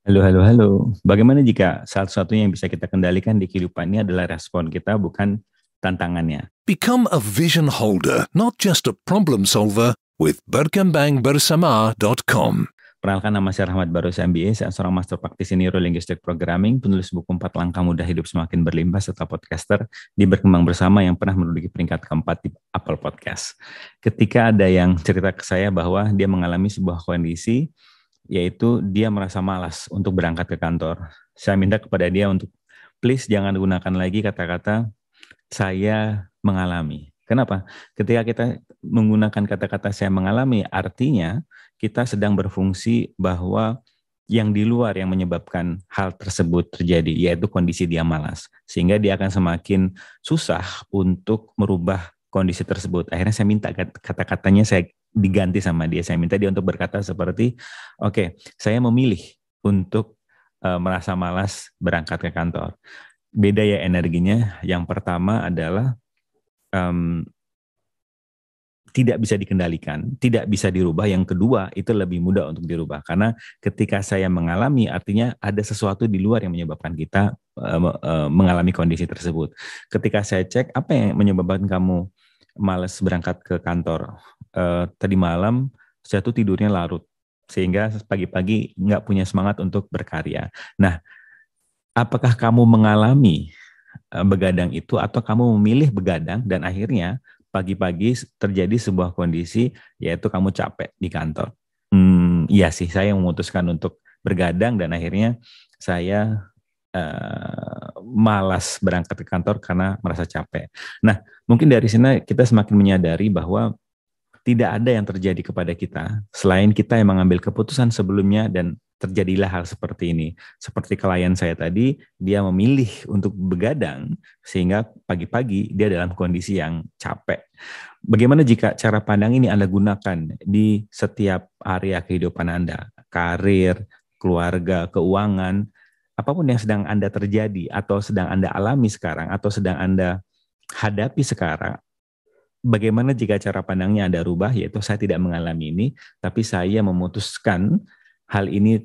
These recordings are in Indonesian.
Halo, halo, halo. Bagaimana jika satu-satunya yang bisa kita kendalikan di kehidupan ini adalah respon kita, bukan tantangannya? Become a vision holder, not just a problem solver with berkembangbersama.com. Perkenalkan, nama saya Rahmat Barus MBA, saya seorang master praktisi Neuro-Linguistic Programming, penulis buku 4 Langkah Mudah Hidup Semakin Berlimpah, serta podcaster di Berkembang Bersama yang pernah menduduki peringkat keempat di Apple Podcast. Ketika ada yang cerita ke saya bahwa dia mengalami sebuah kondisi, yaitu dia merasa malas untuk berangkat ke kantor. Saya minta kepada dia untuk please jangan gunakan lagi kata-kata saya mengalami. Kenapa? Ketika kita menggunakan kata-kata saya mengalami, artinya kita sedang berfungsi bahwa yang di luar yang menyebabkan hal tersebut terjadi, yaitu kondisi dia malas. Sehingga dia akan semakin susah untuk merubah kondisi tersebut. Akhirnya saya minta kata-katanya saya diganti sama dia. Saya minta dia untuk berkata seperti, oke, saya memilih untuk merasa malas berangkat ke kantor. Beda ya energinya. Yang pertama adalah tidak bisa dikendalikan, tidak bisa dirubah. Yang kedua, itu lebih mudah untuk dirubah. Karena ketika saya mengalami, artinya ada sesuatu di luar yang menyebabkan kita mengalami kondisi tersebut. Ketika saya cek, apa yang menyebabkan kamu malas berangkat ke kantor? Tadi malam, saya tuh tidurnya larut. Sehingga pagi-pagi nggak punya semangat untuk berkarya. Nah, apakah kamu mengalami begadang itu atau kamu memilih begadang dan akhirnya pagi-pagi terjadi sebuah kondisi yaitu kamu capek di kantor? Iya sih, saya memutuskan untuk bergadang dan akhirnya saya malas berangkat ke kantor karena merasa capek. Nah, mungkin dari sini kita semakin menyadari bahwa tidak ada yang terjadi kepada kita selain kita yang mengambil keputusan sebelumnya dan terjadilah hal seperti ini. Seperti klien saya tadi, dia memilih untuk begadang sehingga pagi-pagi dia dalam kondisi yang capek. Bagaimana jika cara pandang ini Anda gunakan di setiap area kehidupan Anda? Karir, keluarga, keuangan, apapun yang sedang Anda terjadi atau sedang Anda alami sekarang atau sedang Anda hadapi sekarang. Bagaimana jika cara pandangnya Anda rubah, yaitu saya tidak mengalami ini, tapi saya memutuskan hal ini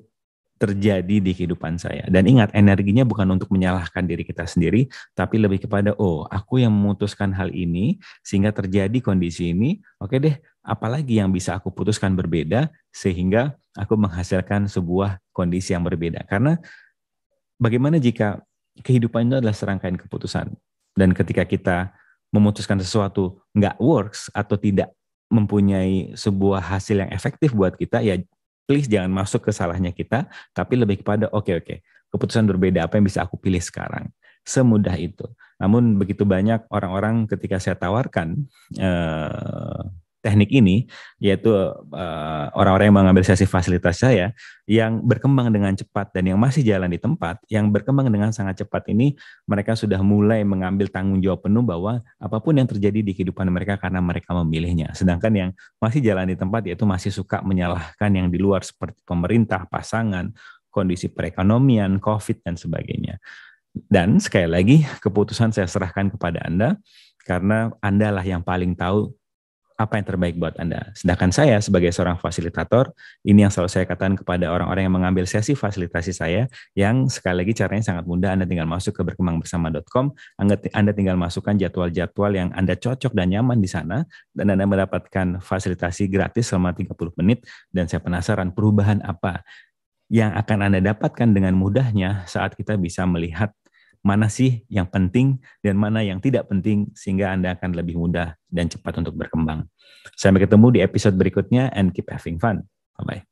terjadi di kehidupan saya. Dan ingat, energinya bukan untuk menyalahkan diri kita sendiri, tapi lebih kepada, oh, aku yang memutuskan hal ini, sehingga terjadi kondisi ini, oke deh, apalagi yang bisa aku putuskan berbeda, sehingga aku menghasilkan sebuah kondisi yang berbeda. Karena bagaimana jika kehidupan itu adalah serangkaian keputusan, dan ketika kita memutuskan sesuatu nggak works atau tidak mempunyai sebuah hasil yang efektif buat kita, ya please jangan masuk ke salahnya kita, tapi lebih kepada oke, keputusan berbeda apa yang bisa aku pilih sekarang. Semudah itu. Namun begitu banyak orang-orang ketika saya tawarkan teknik ini, yaitu orang-orang yang mengambil sesi fasilitas saya, yang berkembang dengan cepat dan yang masih jalan di tempat, yang berkembang dengan sangat cepat ini, mereka sudah mulai mengambil tanggung jawab penuh bahwa apapun yang terjadi di kehidupan mereka karena mereka memilihnya. Sedangkan yang masih jalan di tempat, yaitu masih suka menyalahkan yang di luar seperti pemerintah, pasangan, kondisi perekonomian, COVID, dan sebagainya. Dan sekali lagi, keputusan saya serahkan kepada Anda, karena Anda lah yang paling tahu apa yang terbaik buat Anda. Sedangkan saya sebagai seorang fasilitator, ini yang selalu saya katakan kepada orang-orang yang mengambil sesi fasilitasi saya, yang sekali lagi caranya sangat mudah. Anda tinggal masuk ke berkembangbersama.com, Anda tinggal masukkan jadwal-jadwal yang Anda cocok dan nyaman di sana, dan Anda mendapatkan fasilitasi gratis selama 30 menit, dan saya penasaran perubahan apa yang akan Anda dapatkan dengan mudahnya saat kita bisa melihat mana sih yang penting dan mana yang tidak penting, sehingga Anda akan lebih mudah dan cepat untuk berkembang. Sampai ketemu di episode berikutnya, and keep having fun. Bye-bye.